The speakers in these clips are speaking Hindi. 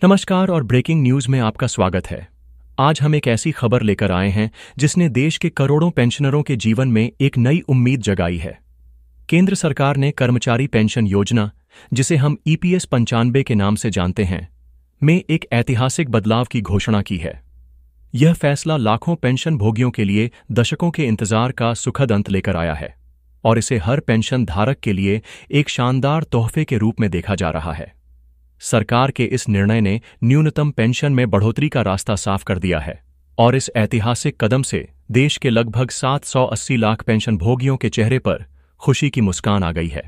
नमस्कार और ब्रेकिंग न्यूज में आपका स्वागत है। आज हम एक ऐसी खबर लेकर आए हैं जिसने देश के करोड़ों पेंशनरों के जीवन में एक नई उम्मीद जगाई है। केंद्र सरकार ने कर्मचारी पेंशन योजना, जिसे हम ईपीएस 95 के नाम से जानते हैं, में एक ऐतिहासिक बदलाव की घोषणा की है। यह फैसला लाखों पेंशन भोगियों के लिए दशकों के इंतजार का सुखद अंत लेकर आया है और इसे हर पेंशन धारक के लिए एक शानदार तोहफे के रूप में देखा जा रहा है। सरकार के इस निर्णय ने न्यूनतम पेंशन में बढ़ोतरी का रास्ता साफ कर दिया है और इस ऐतिहासिक कदम से देश के लगभग 780 लाख पेंशन भोगियों के चेहरे पर खुशी की मुस्कान आ गई है।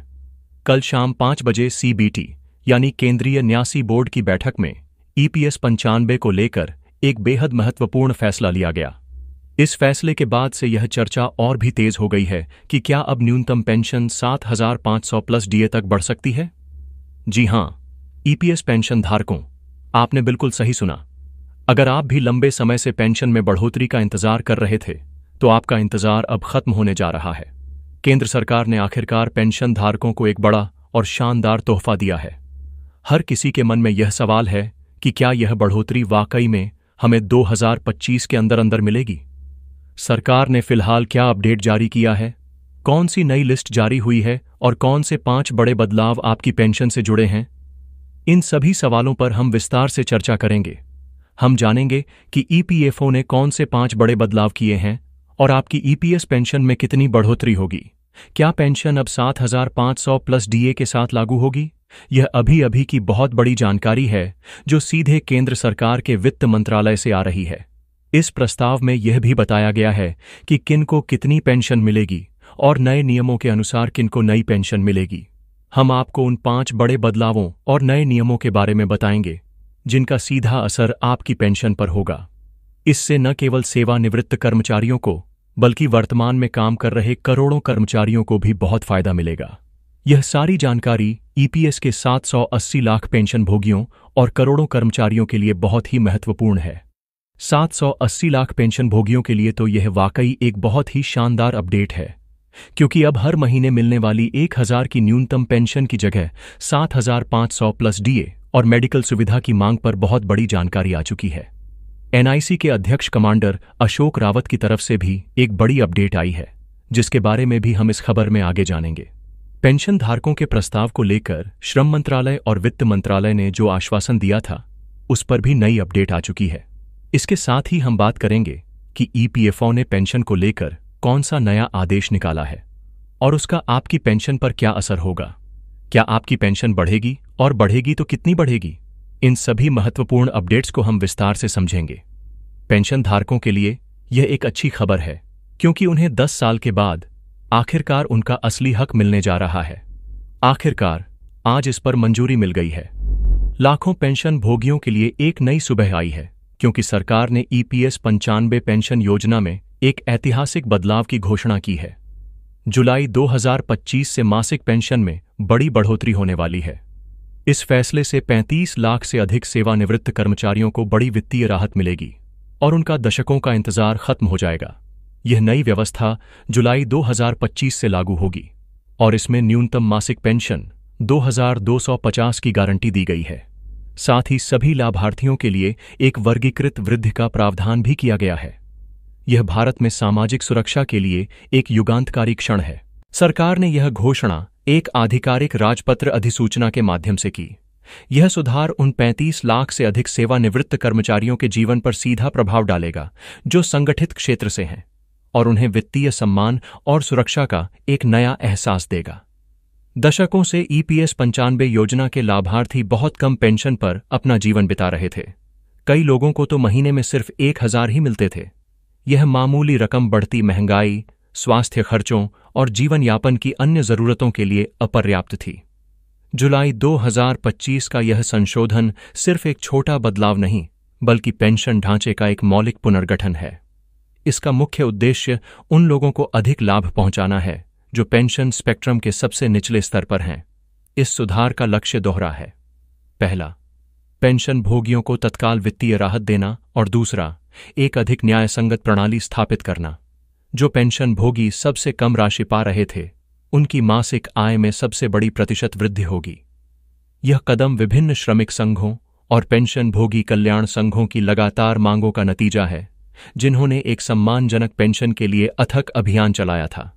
कल शाम 5 बजे सीबीटी यानी केंद्रीय न्यासी बोर्ड की बैठक में ईपीएस 95 को लेकर एक बेहद महत्वपूर्ण फैसला लिया गया। इस फैसले के बाद से यह चर्चा और भी तेज हो गई है कि क्या अब न्यूनतम पेंशन 7,500 प्लस डीए तक बढ़ सकती है। जी हां, ईपीएस पेंशन धारकों, आपने बिल्कुल सही सुना। अगर आप भी लंबे समय से पेंशन में बढ़ोतरी का इंतजार कर रहे थे तो आपका इंतजार अब खत्म होने जा रहा है। केंद्र सरकार ने आखिरकार पेंशन धारकों को एक बड़ा और शानदार तोहफा दिया है। हर किसी के मन में यह सवाल है कि क्या यह बढ़ोतरी वाकई में हमें 2025 के अंदर अंदर मिलेगी। सरकार ने फिलहाल क्या अपडेट जारी किया है, कौन सी नई लिस्ट जारी हुई है और कौन से 5 बड़े बदलाव आपकी पेंशन से जुड़े हैं, इन सभी सवालों पर हम विस्तार से चर्चा करेंगे। हम जानेंगे कि ईपीएफओ ने कौन से 5 बड़े बदलाव किए हैं और आपकी ईपीएस पेंशन में कितनी बढ़ोतरी होगी। क्या पेंशन अब 7,500 प्लस डीए के साथ लागू होगी? यह अभी की बहुत बड़ी जानकारी है जो सीधे केंद्र सरकार के वित्त मंत्रालय से आ रही है। इस प्रस्ताव में यह भी बताया गया है कि किनको कितनी पेंशन मिलेगी और नए नियमों के अनुसार किनको नई पेंशन मिलेगी। हम आपको उन 5 बड़े बदलावों और नए नियमों के बारे में बताएंगे जिनका सीधा असर आपकी पेंशन पर होगा। इससे न केवल सेवानिवृत्त कर्मचारियों को बल्कि वर्तमान में काम कर रहे करोड़ों कर्मचारियों को भी बहुत फायदा मिलेगा। यह सारी जानकारी ईपीएस के 780 लाख पेंशन भोगियों और करोड़ों कर्मचारियों के लिए बहुत ही महत्वपूर्ण है। 780 लाख पेंशन भोगियों के लिए तो यह वाकई एक बहुत ही शानदार अपडेट है, क्योंकि अब हर महीने मिलने वाली 1,000 की न्यूनतम पेंशन की जगह 7,500 प्लस डीए और मेडिकल सुविधा की मांग पर बहुत बड़ी जानकारी आ चुकी है। एनआईसी के अध्यक्ष कमांडर अशोक रावत की तरफ से भी एक बड़ी अपडेट आई है, जिसके बारे में भी हम इस खबर में आगे जानेंगे। पेंशन धारकों के प्रस्ताव को लेकर श्रम मंत्रालय और वित्त मंत्रालय ने जो आश्वासन दिया था, उस पर भी नई अपडेट आ चुकी है। इसके साथ ही हम बात करेंगे कि ईपीएफओ ने पेंशन को लेकर कौन सा नया आदेश निकाला है और उसका आपकी पेंशन पर क्या असर होगा। क्या आपकी पेंशन बढ़ेगी और बढ़ेगी तो कितनी बढ़ेगी? इन सभी महत्वपूर्ण अपडेट्स को हम विस्तार से समझेंगे। पेंशन धारकों के लिए यह एक अच्छी खबर है, क्योंकि उन्हें 10 साल के बाद आखिरकार उनका असली हक मिलने जा रहा है। आखिरकार आज इस पर मंजूरी मिल गई है। लाखों पेंशन भोगियों के लिए एक नई सुबह आई है, क्योंकि सरकार ने ईपीएस 95 पेंशन योजना में एक ऐतिहासिक बदलाव की घोषणा की है। जुलाई 2025 से मासिक पेंशन में बड़ी बढ़ोतरी होने वाली है। इस फैसले से 35 लाख से अधिक सेवानिवृत्त कर्मचारियों को बड़ी वित्तीय राहत मिलेगी और उनका दशकों का इंतजार खत्म हो जाएगा। यह नई व्यवस्था जुलाई 2025 से लागू होगी और इसमें न्यूनतम मासिक पेंशन 2,250 की गारंटी दी गई है। साथ ही सभी लाभार्थियों के लिए एक वर्गीकृत वृद्धि का प्रावधान भी किया गया है। यह भारत में सामाजिक सुरक्षा के लिए एक युगांतकारी क्षण है। सरकार ने यह घोषणा एक आधिकारिक राजपत्र अधिसूचना के माध्यम से की। यह सुधार उन 35 लाख से अधिक सेवानिवृत्त कर्मचारियों के जीवन पर सीधा प्रभाव डालेगा जो संगठित क्षेत्र से हैं, और उन्हें वित्तीय सम्मान और सुरक्षा का एक नया एहसास देगा। दशकों से ईपीएस 95 योजना के लाभार्थी बहुत कम पेंशन पर अपना जीवन बिता रहे थे। कई लोगों को तो महीने में सिर्फ 1,000 ही मिलते थे। यह मामूली रकम बढ़ती महंगाई, स्वास्थ्य खर्चों और जीवन यापन की अन्य जरूरतों के लिए अपर्याप्त थी। जुलाई 2025 का यह संशोधन सिर्फ एक छोटा बदलाव नहीं, बल्कि पेंशन ढांचे का एक मौलिक पुनर्गठन है। इसका मुख्य उद्देश्य उन लोगों को अधिक लाभ पहुंचाना है जो पेंशन स्पेक्ट्रम के सबसे निचले स्तर पर हैं। इस सुधार का लक्ष्य दोहरा है। पहला, पेंशन भोगियों को तत्काल वित्तीय राहत देना, और दूसरा, एक अधिक न्यायसंगत प्रणाली स्थापित करना। जो पेंशन भोगी सबसे कम राशि पा रहे थे, उनकी मासिक आय में सबसे बड़ी प्रतिशत वृद्धि होगी। यह कदम विभिन्न श्रमिक संघों और पेंशन भोगी कल्याण संघों की लगातार मांगों का नतीजा है, जिन्होंने एक सम्मानजनक पेंशन के लिए अथक अभियान चलाया था।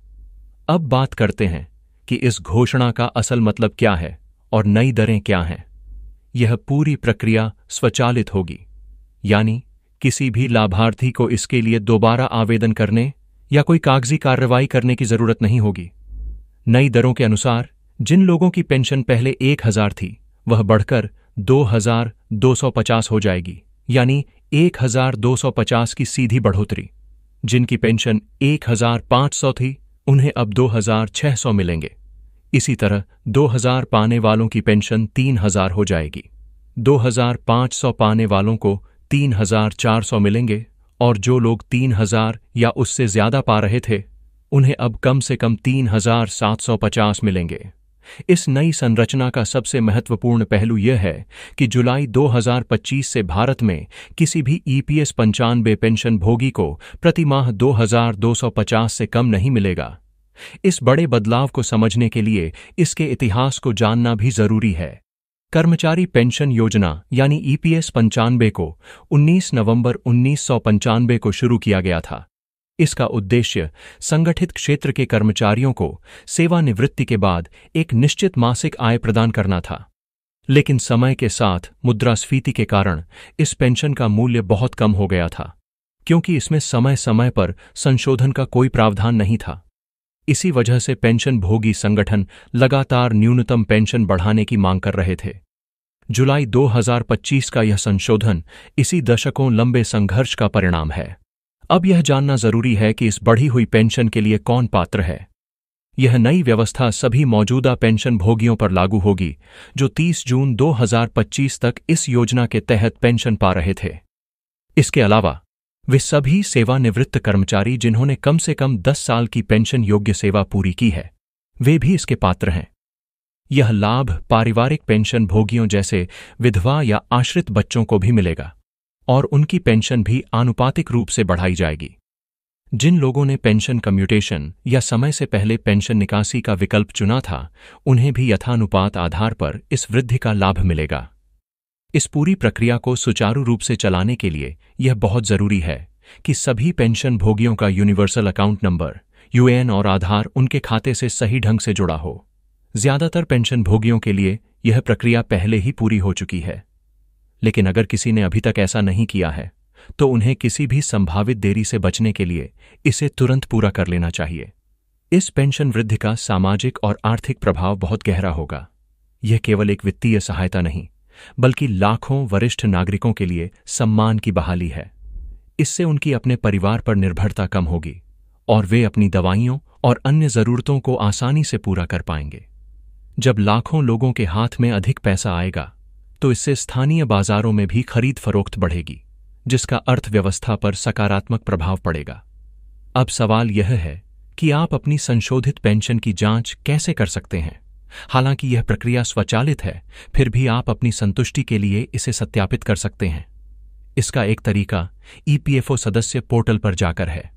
अब बात करते हैं कि इस घोषणा का असल मतलब क्या है और नई दरें क्या हैं। यह पूरी प्रक्रिया स्वचालित होगी, यानी किसी भी लाभार्थी को इसके लिए दोबारा आवेदन करने या कोई कागजी कार्रवाई करने की जरूरत नहीं होगी। नई दरों के अनुसार जिन लोगों की पेंशन पहले 1000 थी, वह बढ़कर 2250 हो जाएगी, यानी 1250 की सीधी बढ़ोतरी। जिनकी पेंशन 1500 थी, उन्हें अब 2600 मिलेंगे। इसी तरह 2000 पाने वालों की पेंशन 3000 हो जाएगी, 2500 पाने वालों को 3400 मिलेंगे, और जो लोग 3000 या उससे ज्यादा पा रहे थे, उन्हें अब कम से कम 3750 मिलेंगे। इस नई संरचना का सबसे महत्वपूर्ण पहलू यह है कि जुलाई 2025 से भारत में किसी भी ईपीएस 95 पेंशन भोगी को प्रति माह 2250 से कम नहीं मिलेगा। इस बड़े बदलाव को समझने के लिए इसके इतिहास को जानना भी जरूरी है। कर्मचारी पेंशन योजना यानी ईपीएस 95 को 19 नवंबर 1995 को शुरू किया गया था। इसका उद्देश्य संगठित क्षेत्र के कर्मचारियों को सेवानिवृत्ति के बाद एक निश्चित मासिक आय प्रदान करना था। लेकिन समय के साथ मुद्रास्फीति के कारण इस पेंशन का मूल्य बहुत कम हो गया था, क्योंकि इसमें समय समय पर संशोधन का कोई प्रावधान नहीं था। इसी वजह से पेंशन भोगी संगठन लगातार न्यूनतम पेंशन बढ़ाने की मांग कर रहे थे। जुलाई 2025 का यह संशोधन इसी दशकों लंबे संघर्ष का परिणाम है। अब यह जानना जरूरी है कि इस बढ़ी हुई पेंशन के लिए कौन पात्र है। यह नई व्यवस्था सभी मौजूदा पेंशन भोगियों पर लागू होगी जो 30 जून 2025 तक इस योजना के तहत पेंशन पा रहे थे। इसके अलावा वे सभी सेवानिवृत्त कर्मचारी जिन्होंने कम से कम 10 साल की पेंशन योग्य सेवा पूरी की है, वे भी इसके पात्र हैं। यह लाभ पारिवारिक पेंशन भोगियों जैसे विधवा या आश्रित बच्चों को भी मिलेगा, और उनकी पेंशन भी आनुपातिक रूप से बढ़ाई जाएगी। जिन लोगों ने पेंशन कम्यूटेशन या समय से पहले पेंशन निकासी का विकल्प चुना था, उन्हें भी यथानुपात आधार पर इस वृद्धि का लाभ मिलेगा। इस पूरी प्रक्रिया को सुचारू रूप से चलाने के लिए यह बहुत जरूरी है कि सभी पेंशन भोगियों का यूनिवर्सल अकाउंट नंबर यूएएन और आधार उनके खाते से सही ढंग से जुड़ा हो। ज्यादातर पेंशन भोगियों के लिए यह प्रक्रिया पहले ही पूरी हो चुकी है, लेकिन अगर किसी ने अभी तक ऐसा नहीं किया है तो उन्हें किसी भी संभावित देरी से बचने के लिए इसे तुरंत पूरा कर लेना चाहिए। इस पेंशन वृद्धि का सामाजिक और आर्थिक प्रभाव बहुत गहरा होगा। यह केवल एक वित्तीय सहायता नहीं, बल्कि लाखों वरिष्ठ नागरिकों के लिए सम्मान की बहाली है। इससे उनकी अपने परिवार पर निर्भरता कम होगी और वे अपनी दवाइयों और अन्य जरूरतों को आसानी से पूरा कर पाएंगे। जब लाखों लोगों के हाथ में अधिक पैसा आएगा तो इससे स्थानीय बाजारों में भी खरीद फरोख्त बढ़ेगी, जिसका अर्थव्यवस्था पर सकारात्मक प्रभाव पड़ेगा। अब सवाल यह है कि आप अपनी संशोधित पेंशन की जांच कैसे कर सकते हैं। हालांकि यह प्रक्रिया स्वचालित है, फिर भी आप अपनी संतुष्टि के लिए इसे सत्यापित कर सकते हैं। इसका एक तरीका ईपीएफओ सदस्य पोर्टल पर जाकर है।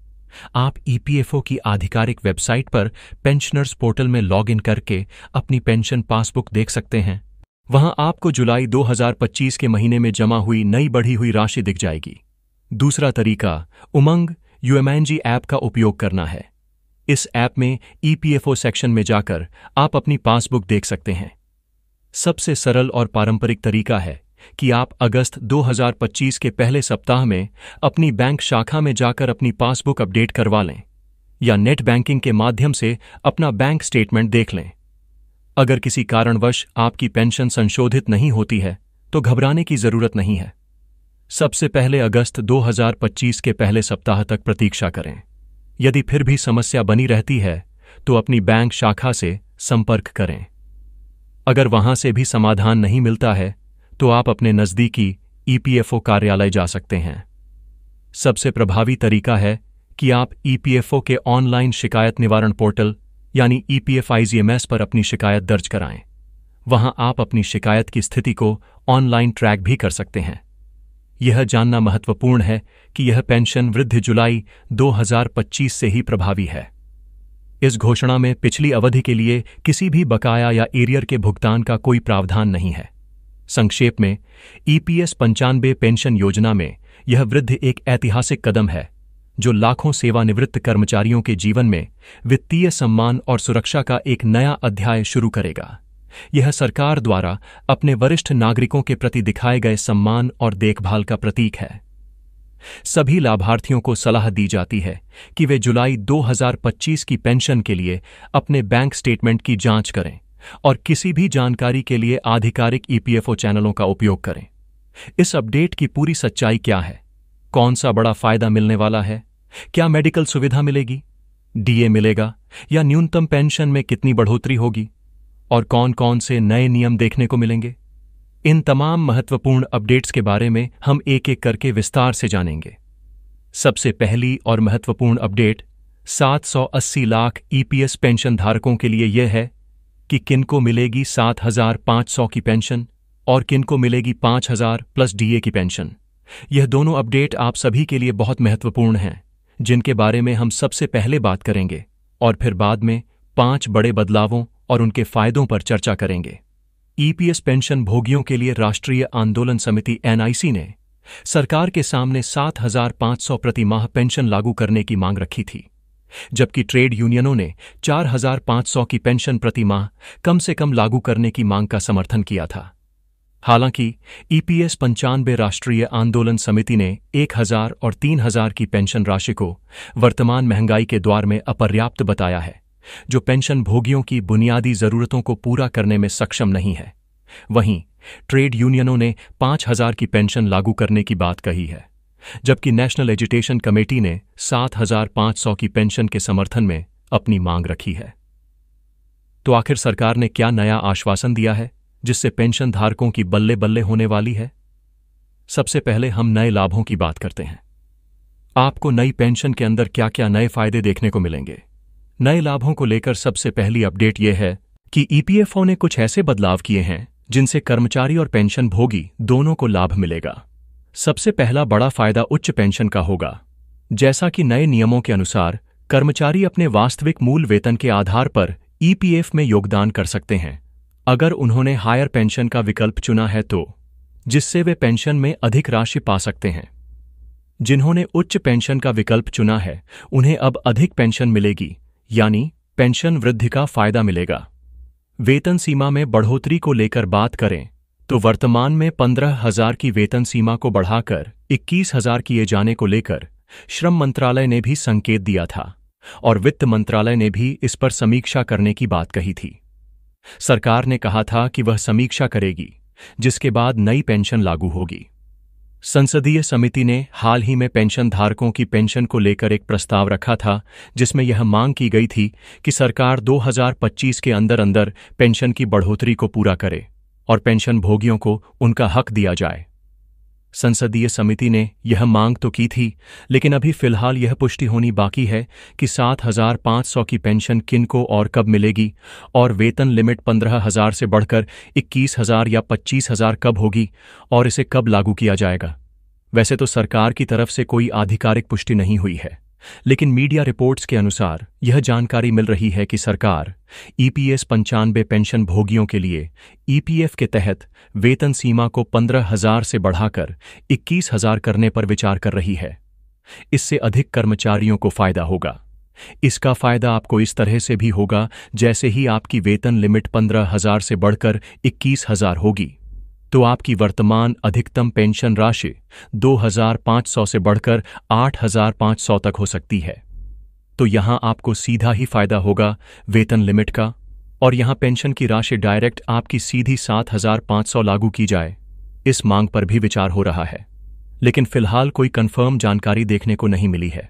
आप ईपीएफओ की आधिकारिक वेबसाइट पर पेंशनर्स पोर्टल में लॉग इन करके अपनी पेंशन पासबुक देख सकते हैं। वहां आपको जुलाई 2025 के महीने में जमा हुई नई बढ़ी हुई राशि दिख जाएगी। दूसरा तरीका उमंग यूएमएनजी ऐप का उपयोग करना है। इस ऐप में ईपीएफओ सेक्शन में जाकर आप अपनी पासबुक देख सकते हैं। सबसे सरल और पारंपरिक तरीका है कि आप अगस्त 2025 के पहले सप्ताह में अपनी बैंक शाखा में जाकर अपनी पासबुक अपडेट करवा लें या नेट बैंकिंग के माध्यम से अपना बैंक स्टेटमेंट देख लें। अगर किसी कारणवश आपकी पेंशन संशोधित नहीं होती है तो घबराने की जरूरत नहीं है। सबसे पहले अगस्त 2025 के पहले सप्ताह तक प्रतीक्षा करें। यदि फिर भी समस्या बनी रहती है तो अपनी बैंक शाखा से संपर्क करें। अगर वहां से भी समाधान नहीं मिलता है तो आप अपने नजदीकी ईपीएफओ कार्यालय जा सकते हैं। सबसे प्रभावी तरीका है कि आप ईपीएफओ के ऑनलाइन शिकायत निवारण पोर्टल यानी ईपीएफआईजीएमएस पर अपनी शिकायत दर्ज कराएं। वहां आप अपनी शिकायत की स्थिति को ऑनलाइन ट्रैक भी कर सकते हैं। यह जानना महत्वपूर्ण है कि यह पेंशन वृद्धि जुलाई 2025 से ही प्रभावी है। इस घोषणा में पिछली अवधि के लिए किसी भी बकाया या एरियर के भुगतान का कोई प्रावधान नहीं है। संक्षेप में, ईपीएस 95 पेंशन योजना में यह वृद्धि एक ऐतिहासिक कदम है जो लाखों सेवानिवृत्त कर्मचारियों के जीवन में वित्तीय सम्मान और सुरक्षा का एक नया अध्याय शुरू करेगा। यह सरकार द्वारा अपने वरिष्ठ नागरिकों के प्रति दिखाए गए सम्मान और देखभाल का प्रतीक है। सभी लाभार्थियों को सलाह दी जाती है कि वे जुलाई 2025 की पेंशन के लिए अपने बैंक स्टेटमेंट की जांच करें और किसी भी जानकारी के लिए आधिकारिक ईपीएफओ चैनलों का उपयोग करें। इस अपडेट की पूरी सच्चाई क्या है? कौन सा बड़ा फायदा मिलने वाला है? क्या मेडिकल सुविधा मिलेगी? डीए मिलेगा या न्यूनतम पेंशन में कितनी बढ़ोतरी होगी? और कौन कौन से नए नियम देखने को मिलेंगे? इन तमाम महत्वपूर्ण अपडेट्स के बारे में हम एक एक करके विस्तार से जानेंगे। सबसे पहली और महत्वपूर्ण अपडेट 780 लाख ईपीएस पेंशन धारकों के लिए यह है कि किनको मिलेगी 7,500 की पेंशन और किनको मिलेगी 5,000 प्लस डीए की पेंशन। यह दोनों अपडेट आप सभी के लिए बहुत महत्वपूर्ण हैं, जिनके बारे में हम सबसे पहले बात करेंगे और फिर बाद में 5 बड़े बदलावों और उनके फायदों पर चर्चा करेंगे। ईपीएस पेंशन भोगियों के लिए राष्ट्रीय आंदोलन समिति एनआईसी ने सरकार के सामने 7,500 प्रति माह पेंशन लागू करने की मांग रखी थी, जबकि ट्रेड यूनियनों ने 4,500 की पेंशन प्रति माह कम से कम लागू करने की मांग का समर्थन किया था। हालांकि ईपीएस 95 राष्ट्रीय आंदोलन समिति ने 1,000 और 3,000 की पेंशन राशि को वर्तमान महंगाई के द्वार में अपर्याप्त बताया है, जो पेंशन भोगियों की बुनियादी जरूरतों को पूरा करने में सक्षम नहीं है। वहीं ट्रेड यूनियनों ने 5,000 की पेंशन लागू करने की बात कही है, जबकि नेशनल एजुकेशन कमेटी ने 7,500 की पेंशन के समर्थन में अपनी मांग रखी है। तो आखिर सरकार ने क्या नया आश्वासन दिया है जिससे पेंशन धारकों की बल्ले बल्ले होने वाली है? सबसे पहले हम नए लाभों की बात करते हैं। आपको नई पेंशन के अंदर क्या क्या नए फायदे देखने को मिलेंगे? नए लाभों को लेकर सबसे पहली अपडेट यह है कि ईपीएफओ ने कुछ ऐसे बदलाव किए हैं जिनसे कर्मचारी और पेंशन भोगी दोनों को लाभ मिलेगा। सबसे पहला बड़ा फायदा उच्च पेंशन का होगा। जैसा कि नए नियमों के अनुसार कर्मचारी अपने वास्तविक मूल वेतन के आधार पर ईपीएफ में योगदान कर सकते हैं, अगर उन्होंने हायर पेंशन का विकल्प चुना है तो, जिससे वे पेंशन में अधिक राशि पा सकते हैं। जिन्होंने उच्च पेंशन का विकल्प चुना है उन्हें अब अधिक पेंशन मिलेगी, यानी पेंशन वृद्धि का फायदा मिलेगा। वेतन सीमा में बढ़ोतरी को लेकर बात करें तो वर्तमान में 15,000 की वेतन सीमा को बढ़ाकर 21,000 किए जाने को लेकर श्रम मंत्रालय ने भी संकेत दिया था और वित्त मंत्रालय ने भी इस पर समीक्षा करने की बात कही थी। सरकार ने कहा था कि वह समीक्षा करेगी, जिसके बाद नई पेंशन लागू होगी। संसदीय समिति ने हाल ही में पेंशन धारकों की पेंशन को लेकर एक प्रस्ताव रखा था, जिसमें यह मांग की गई थी कि सरकार 2025 के अंदर अंदर पेंशन की बढ़ोतरी को पूरा करे और पेंशन भोगियों को उनका हक दिया जाए। संसदीय समिति ने यह मांग तो की थी, लेकिन अभी फिलहाल यह पुष्टि होनी बाकी है कि 7,500 की पेंशन किनको और कब मिलेगी और वेतन लिमिट 15,000 से बढ़कर 21,000 या 25,000 कब होगी और इसे कब लागू किया जाएगा। वैसे तो सरकार की तरफ से कोई आधिकारिक पुष्टि नहीं हुई है, लेकिन मीडिया रिपोर्ट्स के अनुसार यह जानकारी मिल रही है कि सरकार ईपीएस 95 पेंशन भोगियों के लिए ईपीएफ के तहत वेतन सीमा को 15,000 से बढ़ाकर 21,000 करने पर विचार कर रही है। इससे अधिक कर्मचारियों को फायदा होगा। इसका फायदा आपको इस तरह से भी होगा जैसे ही आपकी वेतन लिमिट 15,000 से बढ़कर 21,000 होगी तो आपकी वर्तमान अधिकतम पेंशन राशि 2,500 से बढ़कर 8,500 तक हो सकती है। तो यहां आपको सीधा ही फायदा होगा वेतन लिमिट का, और यहां पेंशन की राशि डायरेक्ट आपकी सीधी 7,500 लागू की जाए, इस मांग पर भी विचार हो रहा है, लेकिन फिलहाल कोई कंफर्म जानकारी देखने को नहीं मिली है।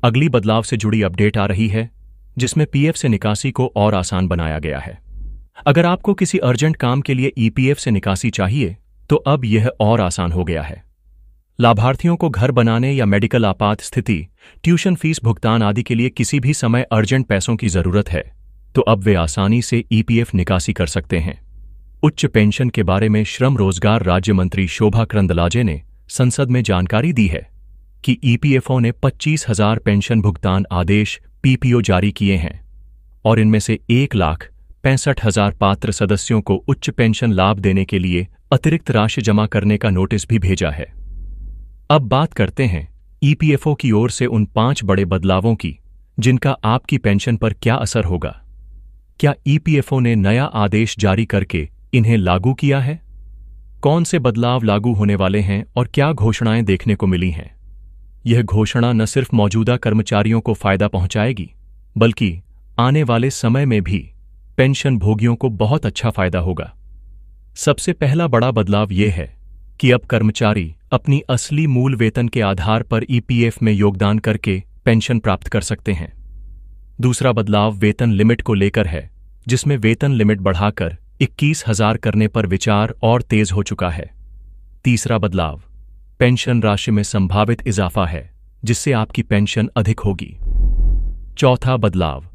अगली बदलाव से जुड़ी अपडेट आ रही है, जिसमें पीएफ से निकासी को और आसान बनाया गया है। अगर आपको किसी अर्जेंट काम के लिए ईपीएफ से निकासी चाहिए तो अब यह और आसान हो गया है। लाभार्थियों को घर बनाने या मेडिकल आपात स्थिति, ट्यूशन फीस भुगतान आदि के लिए किसी भी समय अर्जेंट पैसों की जरूरत है तो अब वे आसानी से ईपीएफ निकासी कर सकते हैं। उच्च पेंशन के बारे में श्रम रोजगार राज्य मंत्री शोभा करंदलाजे ने संसद में जानकारी दी है कि ईपीएफओ ने 25,000 पेंशन भुगतान आदेश पीपीओ जारी किए हैं और इनमें से 1,65,000 पात्र सदस्यों को उच्च पेंशन लाभ देने के लिए अतिरिक्त राशि जमा करने का नोटिस भी भेजा है। अब बात करते हैं ईपीएफओ की ओर से उन 5 बड़े बदलावों की जिनका आपकी पेंशन पर क्या असर होगा। क्या ईपीएफओ ने नया आदेश जारी करके इन्हें लागू किया है? कौन से बदलाव लागू होने वाले हैं और क्या घोषणाएं देखने को मिली हैं? यह घोषणा न सिर्फ मौजूदा कर्मचारियों को फायदा पहुंचाएगी, बल्कि आने वाले समय में भी पेंशन भोगियों को बहुत अच्छा फायदा होगा। सबसे पहला बड़ा बदलाव यह है कि अब कर्मचारी अपनी असली मूल वेतन के आधार पर ईपीएफ में योगदान करके पेंशन प्राप्त कर सकते हैं। दूसरा बदलाव वेतन लिमिट को लेकर है, जिसमें वेतन लिमिट बढ़ाकर 21,000 करने पर विचार और तेज हो चुका है। तीसरा बदलाव पेंशन राशि में संभावित इजाफा है, जिससे आपकी पेंशन अधिक होगी। चौथा बदलाव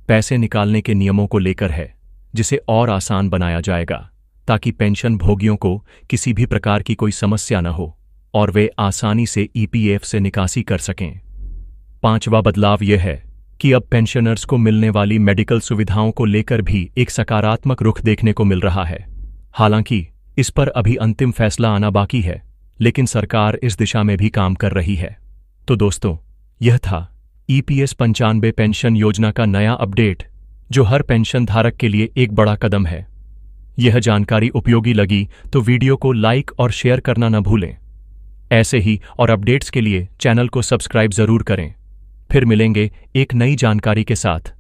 पैसे निकालने के नियमों को लेकर है, जिसे और आसान बनाया जाएगा ताकि पेंशन भोगियों को किसी भी प्रकार की कोई समस्या न हो और वे आसानी से ईपीएफ से निकासी कर सकें। पांचवा बदलाव यह है कि अब पेंशनर्स को मिलने वाली मेडिकल सुविधाओं को लेकर भी एक सकारात्मक रुख देखने को मिल रहा है। हालांकि इस पर अभी अंतिम फैसला आना बाकी है, लेकिन सरकार इस दिशा में भी काम कर रही है। तो दोस्तों, यह था ईपीएस 95 पेंशन योजना का नया अपडेट, जो हर पेंशन धारक के लिए एक बड़ा कदम है। यह जानकारी उपयोगी लगी तो वीडियो को लाइक और शेयर करना न भूलें। ऐसे ही और अपडेट्स के लिए चैनल को सब्सक्राइब जरूर करें। फिर मिलेंगे एक नई जानकारी के साथ।